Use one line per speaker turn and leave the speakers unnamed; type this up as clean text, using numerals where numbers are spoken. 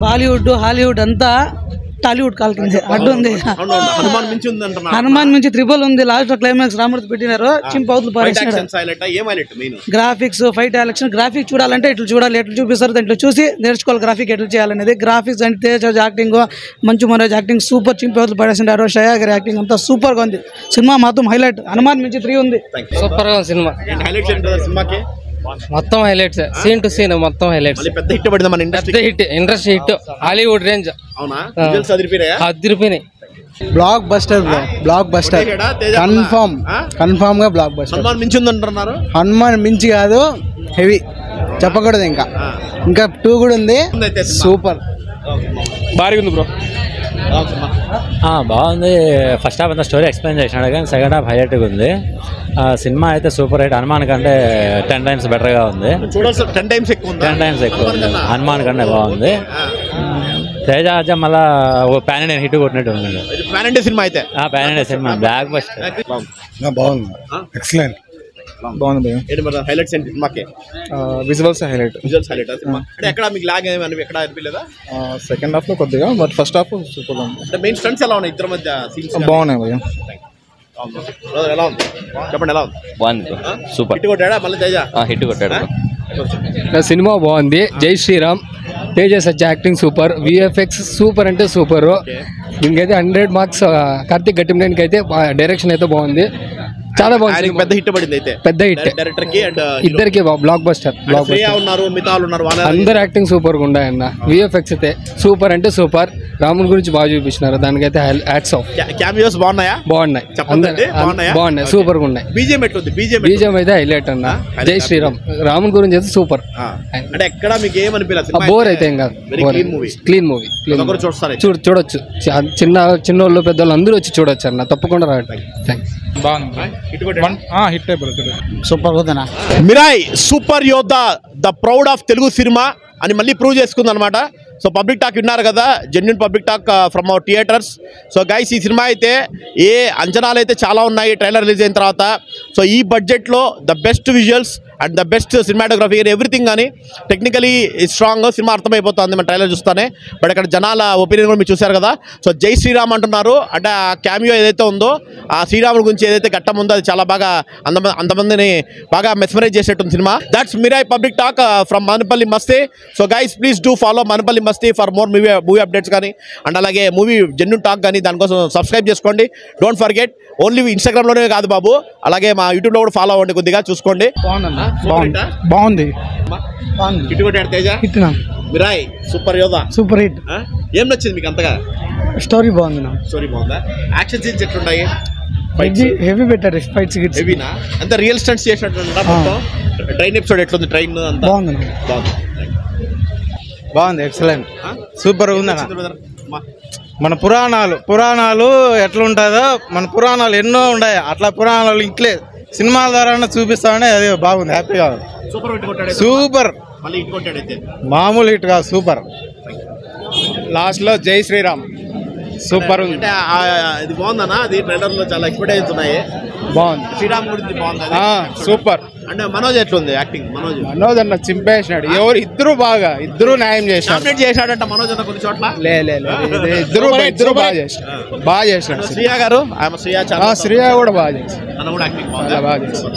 Bollywood Hollywood అంతా టాలీవుడ్ కాల్కింది అడ్డు ఉంది. హనుమాన్ మించి త్రిబుల్ ఉంది. లాస్ట్ క్లైమాక్స్ రామూర్తి పెట్టినారు. చింపవుతులు గ్రాఫిక్స్ ఫైట్ ఎలక్షన్ గ్రాఫిక్స్ చూడాలంటే ఇట్లా చూడాలి. ఎట్లా చూపిస్తారు దాంట్లో చూసి నేర్చుకోవాలి గ్రాఫిక్ ఎట్లా చేయాలనేది. గ్రాఫిక్స్ అంటే Tej acting, Manchu Manoj acting super. చింపవుతులు పడేసినారు. షయా గారి యాక్టింగ్ అంతా సూపర్ గా ఉంది. సినిమా మాత్రం హైలైట్. హనుమాన్ మించి 3 ఉంది.
సూపర్ గా సినిమా మొత్తం హైలైట్స్. సీన్ టు సీన్ మొత్తం హైలైట్స్.
పెద్ద హిట్ పడింది మన
పెద్ద hit, industry hit, Hollywood range. అదిరిపోయినాయి.
Blockbuster bro, blockbuster confirm గా బ్లాక్ బస్టర్.
హనుమాన్ మించి ఉందంటున్నారు.
హనుమాన్ మించి కాదు, హెవీ చెప్పకూడదు. ఇంకా 2 కూడా ఉంది. సూపర్
భారీగా ఉంది బ్రో.
బాగుంది. ఫస్ట్ హాఫ్ అంతా స్టోరీ ఎక్స్ప్లెయిన్ చేసినాడు కానీ సెకండ్ హాఫ్ హైలైట్గా ఉంది. సినిమా అయితే సూపర్ హిట్. హనుమాన్ కంటే 10 times బెటర్గా ఉంది.
10 times ఎక్కువ
ఉంది. హనుమాన్ కంటే బాగుంది. తేజ అజ్జ మళ్ళా పాన్ ఇండియన్ హిట్ కొట్టినట్టు ఉన్నాడు.
పాన్ ఇండియా సినిమా అయితే
pan India cinema block buster.
బాగుంది. ఎక్సలెంట్ బాగుంది.
హైలైట్స్ ఏంటి సినిమాకి?
Visuals highlight.
అంటే ఎక్కడ మీకు లాగ్ ఏమని ఎక్కడ అనిపించలేదా?
సెకండ్ హాఫ్ లో కొద్దిగా, బట్ ఫస్ట్ హాఫ్ సూపర్ ఉంది.
అంటే మెయిన్ స్టంట్స్ ఎలా ఉన్నాయి ఇద్దరి మధ్య?
బాగున్నాయి భయ్యా.
ఎలా ఉంది చెప్పండి, ఎలా ఉంది?
బాగుంది. సూపర్
హిట్ కొట్టాడా మళ్ళీ తేజ?
హిట్ కొట్టాడు.
సినిమా బాగుంది. జై శ్రీరామ్. తేజ సజ్జ యాక్టింగ్ సూపర్. విఎఫ్ఎక్స్ సూపర్ అంటే సూపర్. దీనికైతే 100 marks. కార్తిక్ గట్టిమనేనికి అయితే డైరెక్షన్ అయితే బాగుంది, చాలా బాగుంది.
పెద్ద హిట్ పడింది అయితే.
పెద్ద హిట్
డైరెక్టర్ కి అండ్
ఇద్దరికి బ్లాక్ బస్టర్.
ఉన్నారు, మితాలు ఉన్నారు,
అందరు యాక్టింగ్ సూపర్ గా ఉన్నాయన్న. విఎఫ్ఎక్స్ అయితే సూపర్ అంటే సూపర్. రాముని గురించి బాగా చూపించినారు. దానికైతే హ్యాట్స్ ఆఫ్.
క్యామియోస్ బాగున్నాయా?
బాగున్నాయి, బాగున్నాయి, సూపర్ గా ఉన్నాయి.
బీజేఎం ఎట్లుంది?
బీజేఎం అయితే హైలైట్ అన్న. జై శ్రీరామ్. రాముని గురించి అయితే సూపర్.
అంటే ఎక్కడ మీకు ఏమనిపించలేదు?
బోర్ అయితే ఏం కాదు. క్లీన్ మూవీ చూడొచ్చు. చిన్నోళ్ళు పెద్దోళ్ళు అందరూ వచ్చి చూడొచ్చు అన్న. తప్పకుండా రావట్లేదు.
సూపర్ ఉందన్నా.
మిరాయ్ సూపర్ యోధా the proud of Telugu cinema అని మళ్ళీ ప్రూవ్ చేసుకుంది అనమాట. సో పబ్లిక్ టాక్ విన్నారు కదా, genuine public talk from our theatres. So guys, ఈ సినిమా అయితే అంచనాలు అయితే చాలా ఉన్నాయి ట్రైలర్ రిలీజ్ అయిన తర్వాత. సో ఈ బడ్జెట్లో the best visuals and the best cinematography everything కానీ టెక్నికలీ స్ట్రాంగ్ సినిమా అర్థమైపోతుంది మన ట్రైలర్ చూస్తానే. బట్ ఇక్కడ జనాల ఒపీనియన్ కూడా మీరు చూశారు కదా. సో జై శ్రీరామ్ అంటున్నారు. అంటే ఆ క్యామియో ఏదైతే ఉందో, ఆ శ్రీరాముడి గురించి ఏదైతే ఘట్టం ఉందో అది చాలా బాగా అంతమందిని బాగా మెస్మరైజ్ చేసేటుంది cinema. That's Mirai public talk from Madanapalle Masti. So guys, please do follow Madanapalle Masti for more movie updates కానీ అండ్ అలాగే మూవీ జెన్యూన్ టాక్ కానీ దానికోసం సబ్స్క్రైబ్ చేసుకోండి. Don't forget. ఓన్లీ ఇన్స్టాగ్రామ్లోనే కాదు బాబు, అలాగే మా యూట్యూబ్లో కూడా ఫాలో అవ్వండి, కొద్దిగా చూసుకోండి.
బాగుంది.
హిట్ కొట్టాడు తేజ. మిరాయ్ సూపర్ యోధా
సూపర్ హిట్.
ఏం నచ్చింది మీకు అంతగా?
స్టోరీ బాగుంది.
స్టోరీ బాగుందా? యాక్షన్ సీన్స్ ఎట్లున్నాయి?
హెవీ పెట్టారు. ఫైట్స్
హెవీనా? అంత రియల్ స్టంట్స్ చేసినట్టు ట్రైన్ ఎపిసోడ్ ఎట్లుంది? ట్రైన్ అంతా
బాగుంది. ఎక్సలెంట్. సూపర్ ఉందన్న. మన పురాణాలు ఎట్లుంటుందో, మన పురాణాలు ఎన్నో ఉన్నాయి. అట్లా పురాణాలు ఇంట్లే సినిమాల ద్వారా చూపిస్తామని అది బాగుంది. హ్యాపీగా ఉంది. సూపర్. మామూలు హిట్ కాదు, సూపర్. లాస్ట్ లో జై శ్రీరామ్ సూపర్ ఉంది.
అంటే ఇది బాగుందన్నా? అది ట్రైలర్ లో చాలా ఎక్స్పెక్టేషన్స్ ఉన్నాయి.
బాగుంది.
శ్రీరామ్ గురించి బాగుంది.
సూపర్.
అంటే మనోజ్ ఎట్లుంది యాక్టింగ్?
మనోజ్ అన్న చింపేసినాడు. ఇద్దరు న్యాయం
చేసినాడంట మనోజ్ అన్న కొన్ని చోట్ల.
ఇద్దరు బాగా చేసినాడు.
శ్రియా గారు, శ్రియా
కూడా బాగా చేశాడు.
యాక్టింగ్ బాగా చేశాడు.